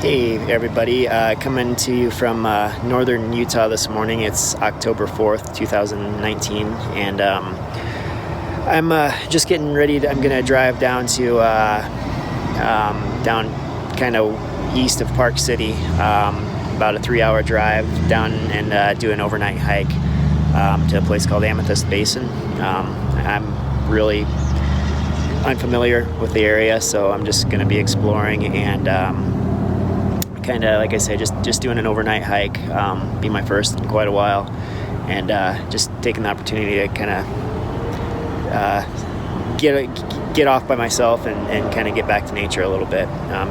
Hey everybody, coming to you from northern Utah this morning. It's October 4th, 2019, and I'm just getting ready I'm gonna drive down to down kind of east of Park City, about a 3-hour drive down and do an overnight hike to a place called Amethyst Basin. I'm really unfamiliar with the area, so I'm just gonna be exploring and kind of, like I said, just doing an overnight hike. Be my first in quite a while, and just taking the opportunity to kind of get off by myself and kind of get back to nature a little bit.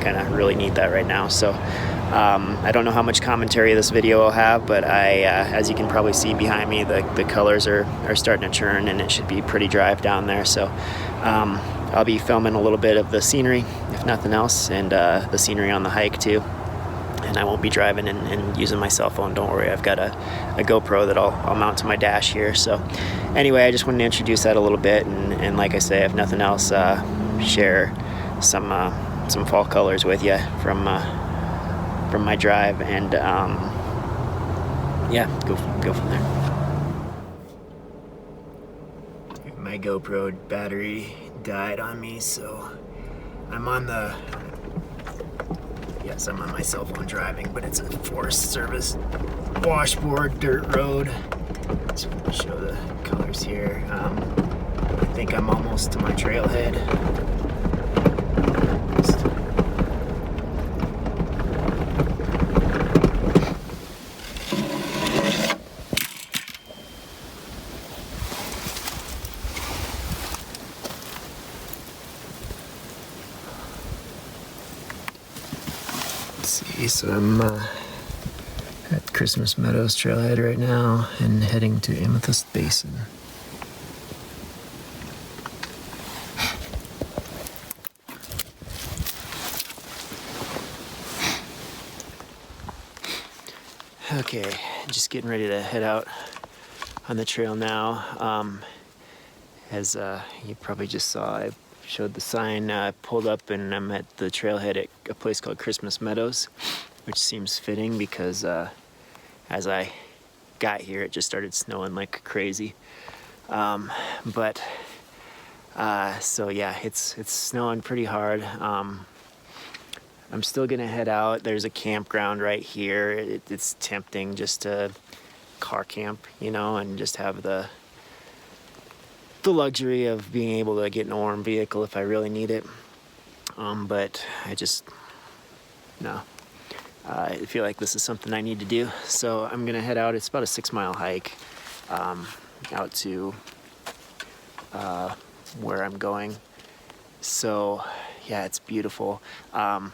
Kind of really need that right now. So I don't know how much commentary this video will have, but as you can probably see behind me, the colors are starting to churn, and it should be pretty dry down there. So I'll be filming a little bit of the scenery, if nothing else, and the scenery on the hike too. And I won't be driving and using my cell phone. Don't worry, I've got a GoPro that I'll mount to my dash here. So anyway, I just wanted to introduce that a little bit, and like I say, if nothing else, share some fall colors with you from my drive, and yeah, go from there. My GoPro battery died on me, so I'm on my cell phone driving, but it's a Forest Service washboard dirt road. Just want to show the colors here. I think I'm almost to my trailhead. So I'm at Christmas Meadows trailhead right now and heading to Amethyst Basin. Okay, just getting ready to head out on the trail now. As you probably just saw, I showed the sign, pulled up, and I'm at the trailhead at a place called Christmas Meadows, which seems fitting because as I got here, it just started snowing like crazy. So yeah, it's snowing pretty hard. I'm still gonna head out. There's a campground right here. It's tempting just to car camp, and just have the luxury of being able to get in a warm vehicle if I really need it. But I feel like this is something I need to do. So I'm gonna head out. It's about a 6-mile hike out to where I'm going. So yeah, it's beautiful. I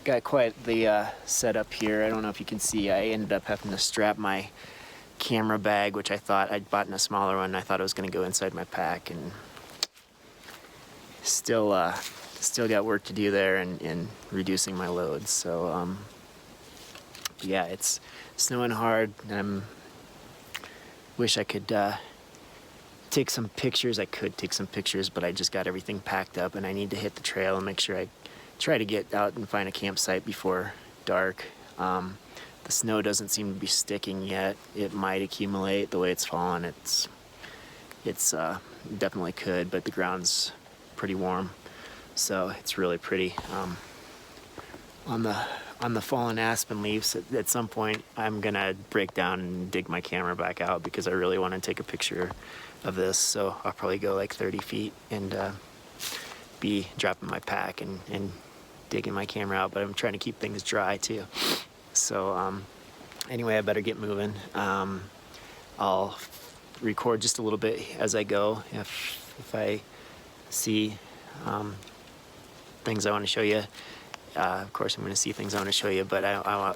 got quite the setup here. I don't know if you can see. I ended up having to strap my camera bag, which I thought I'd bought in a smaller one. I thought it was going to go inside my pack, and still got work to do there in reducing my load. So yeah, it's snowing hard. Wish I could take some pictures. I could take some pictures, but I just got everything packed up, and I need to hit the trail and make sure I try to get out and find a campsite before dark. The snow doesn't seem to be sticking yet. It might accumulate the way it's fallen. It's definitely could, but the ground's pretty warm, so it's really pretty. On the fallen aspen leaves, at some point I'm gonna break down and dig my camera back out because I really want to take a picture of this. So I'll probably go like 30 feet and be dropping my pack and digging my camera out, but I'm trying to keep things dry too. So anyway, I better get moving. I'll record just a little bit as I go. If I see things I want to show you, of course I'm going to see things I want to show you, but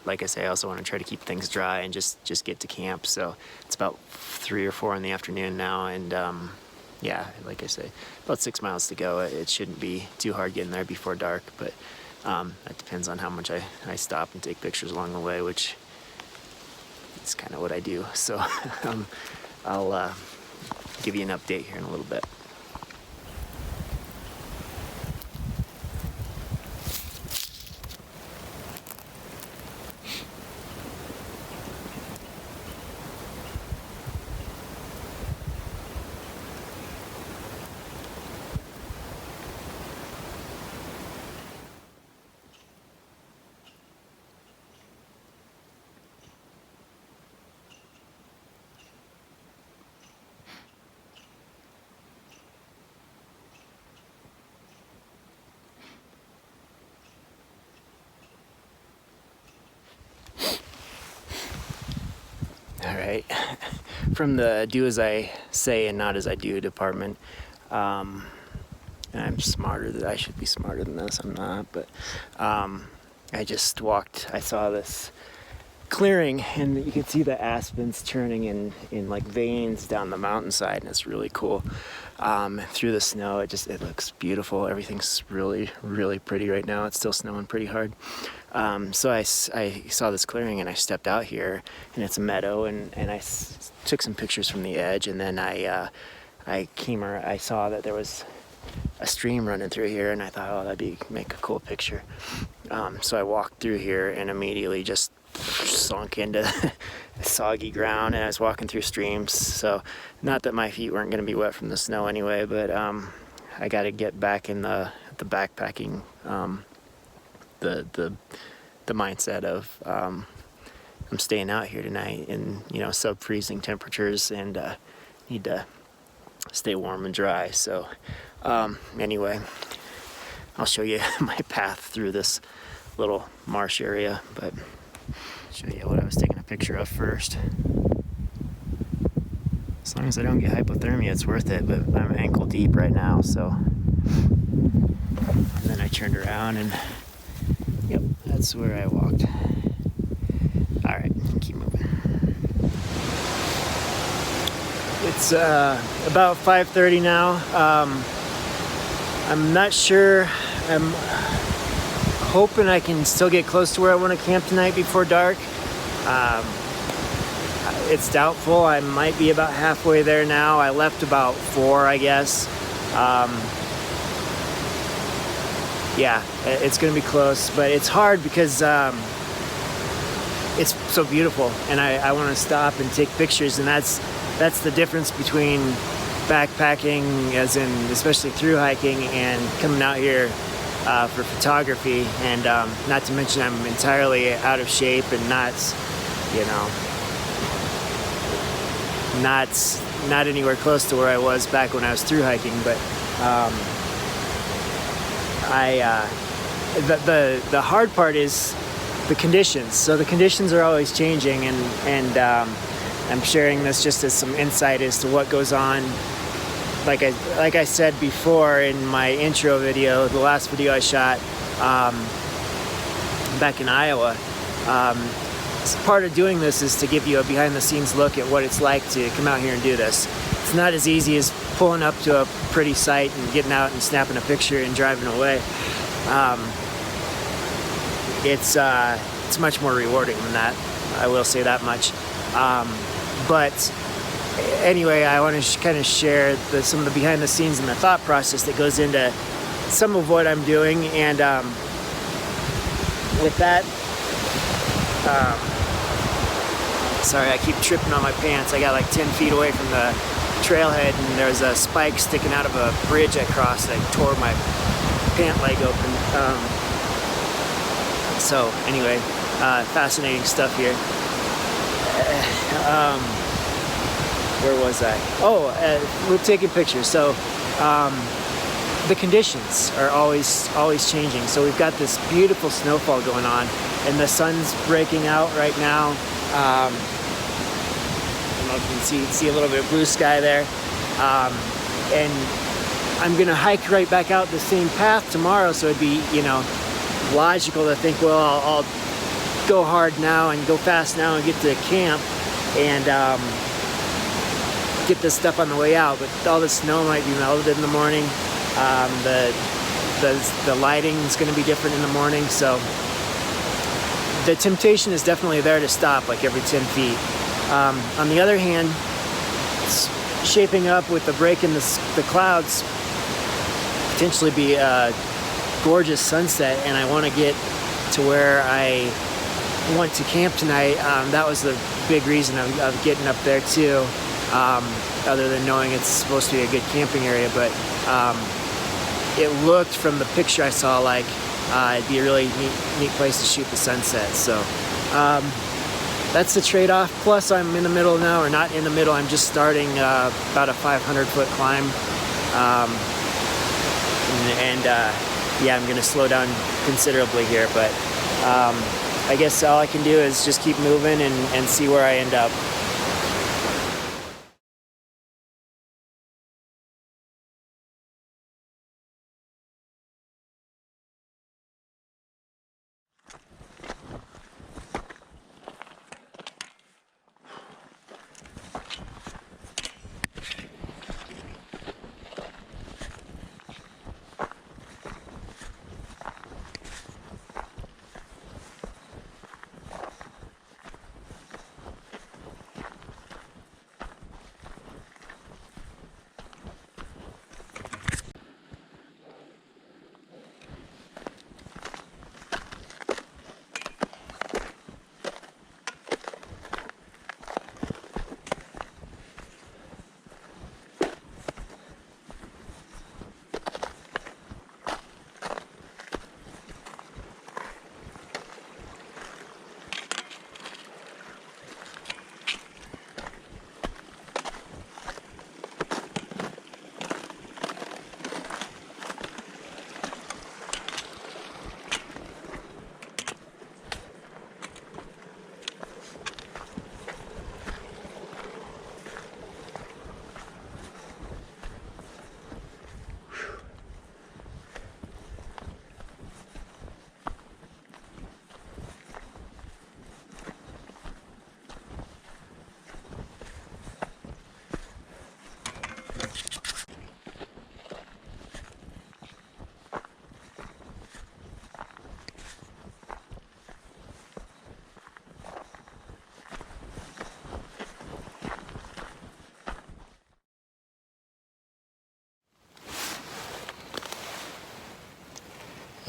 like I say, I also want to try to keep things dry and just get to camp. So it's about 3 or 4 in the afternoon now, and yeah, like I say, about 6 miles to go. It shouldn't be too hard getting there before dark, but that depends on how much I stop and take pictures along the way, which is kind of what I do. So I'll give you an update here in a little bit. right. From the do as I say and not as I do department. And I'm I should be smarter than this, I'm not, but I just walked, I saw this clearing, and you can see the aspens turning in like veins down the mountainside, and it's really cool. Through the snow, it looks beautiful. Everything's really, really pretty right now. It's still snowing pretty hard. So I saw this clearing, and I stepped out here, and it's a meadow, and I took some pictures from the edge, and then I saw that there was a stream running through here, and I thought, oh, make a cool picture. So I walked through here and immediately just sunk into soggy ground, and I was walking through streams. So not that my feet weren't going to be wet from the snow anyway, but I got to get back in the backpacking, the mindset of I'm staying out here tonight in sub-freezing temperatures, and need to stay warm and dry. So anyway, I'll show you my path through this little marsh area, but show you what I was taking a picture of first. As long as I don't get hypothermia, it's worth it, but I'm ankle deep right now, so. And then I turned around, and yep, that's where I walked. All right, keep moving. It's about 5:30 now. I'm not sure. I'm hoping I can still get close to where I want to camp tonight before dark. It's doubtful. I might be about halfway there now. I left about 4, I guess. Yeah, it's going to be close, but it's hard because it's so beautiful, and I want to stop and take pictures, and that's the difference between backpacking, as in especially through hiking, and coming out here for photography. And not to mention I'm entirely out of shape and not anywhere close to where I was back when I was through hiking. But the hard part is the conditions. So the conditions are always changing, and I'm sharing this just as some insight as to what goes on. Like I said before in my intro video, the last video I shot back in Iowa, part of doing this is to give you a behind-the-scenes look at what it's like to come out here and do this. It's not as easy as pulling up to a pretty site and getting out and snapping a picture and driving away. It's much more rewarding than that. I will say that much. But anyway, I want to kind of share some of the behind the scenes and the thought process that goes into some of what I'm doing. And with that, sorry, I keep tripping on my pants. I got like 10 feet away from the trailhead, and there's a spike sticking out of a bridge I crossed. I tore my pant leg open. So anyway, fascinating stuff here. Where was I? We're taking pictures. So the conditions are always changing. So we've got this beautiful snowfall going on, and the sun's breaking out right now. I don't know if you can see a little bit of blue sky there. And I'm gonna hike right back out the same path tomorrow, so it'd be logical to think, well, I'll go hard now and go fast now and get to camp and get this stuff on the way out. But all the snow might be melted in the morning. The lighting is going to be different in the morning, so the temptation is definitely there to stop like every 10 feet. On the other hand, it's shaping up with the break in the clouds, potentially be a gorgeous sunset, and I want to get to where I want to camp tonight. That was the big reason of getting up there too, other than knowing it's supposed to be a good camping area. But it looked from the picture I saw like it'd be a really neat place to shoot the sunset. So that's the trade-off. Plus I'm in the middle now, or not in the middle, I'm just starting about a 500-foot climb. Yeah, I'm gonna slow down considerably here, but I guess all I can do is just keep moving and see where I end up.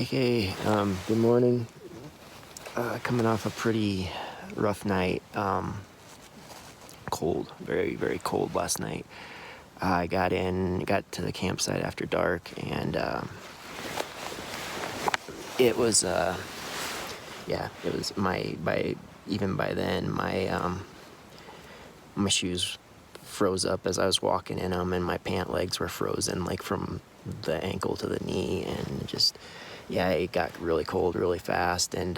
Okay, good morning. Coming off a pretty rough night. Cold, very, very cold last night. I got to the campsite after dark, and it was, it was even by then, my shoes froze up as I was walking in them, and my pant legs were frozen, like from the ankle to the knee, and just, it got really cold really fast, and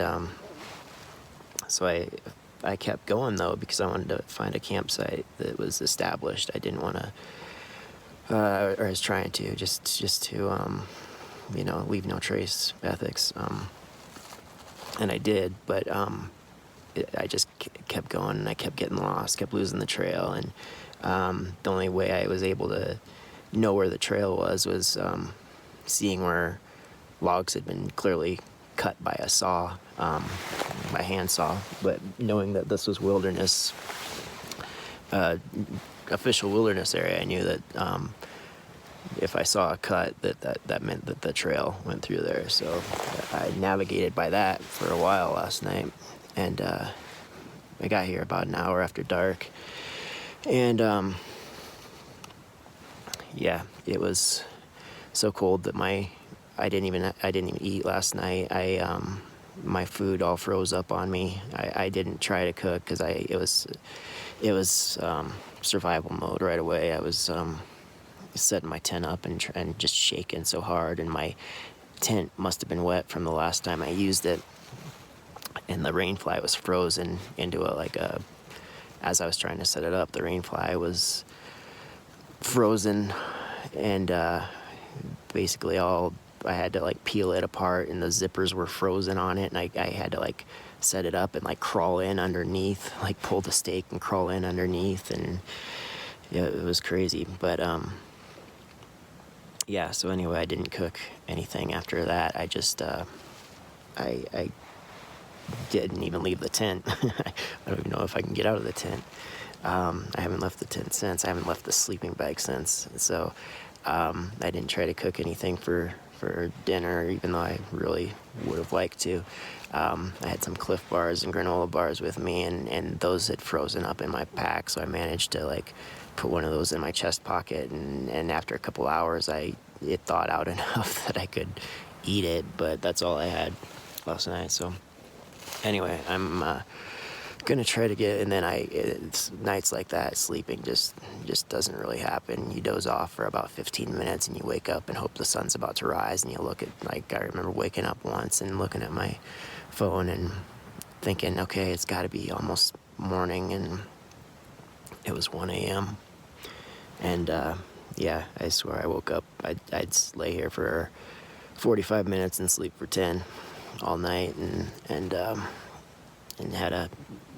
so I kept going though, because I wanted to find a campsite that was established. I didn't want to, or I was trying to, just to, leave no trace ethics, and I did, but I just kept going, and I kept getting lost, kept losing the trail, and the only way I was able to know where the trail was seeing where logs had been clearly cut by a saw, by hand saw. But knowing that this was wilderness, official wilderness area, I knew that if I saw a cut, that meant that the trail went through there. So I navigated by that for a while last night, and I got here about an hour after dark, and it was so cold that I didn't even eat last night. My food all froze up on me. I didn't try to cook because it was survival mode right away. I was setting my tent up and just shaking so hard, and my tent must have been wet from the last time I used it, and the rain fly was frozen into as I was trying to set it up, the rain fly was frozen, and basically I had to peel it apart, and the zippers were frozen on it, and I had to set it up and crawl in underneath, pull the stake and crawl in underneath, and it was crazy. But so anyway, I didn't cook anything after that. I just I didn't even leave the tent. I don't even know if I can get out of the tent. I haven't left the tent since. I haven't left the sleeping bag since. So I didn't try to cook anything for dinner, even though I really would have liked to. I had some Cliff bars and granola bars with me, and those had frozen up in my pack, so I managed to put one of those in my chest pocket, and after a couple hours it thawed out enough that I could eat it, but that's all I had last night. So anyway, I'm gonna try to get, and then it's nights like that, sleeping just doesn't really happen. You doze off for about 15 minutes, and you wake up and hope the sun's about to rise, and you look at, I remember waking up once and looking at my phone and thinking, okay, it's got to be almost morning, and it was 1 a.m. and I swear I woke up, I'd lay here for 45 minutes and sleep for 10 all night, and had a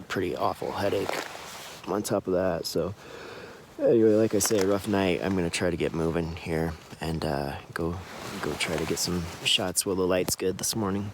pretty awful headache on top of that. So anyway, like I say, rough night. I'm gonna try to get moving here and go try to get some shots while the light's good this morning.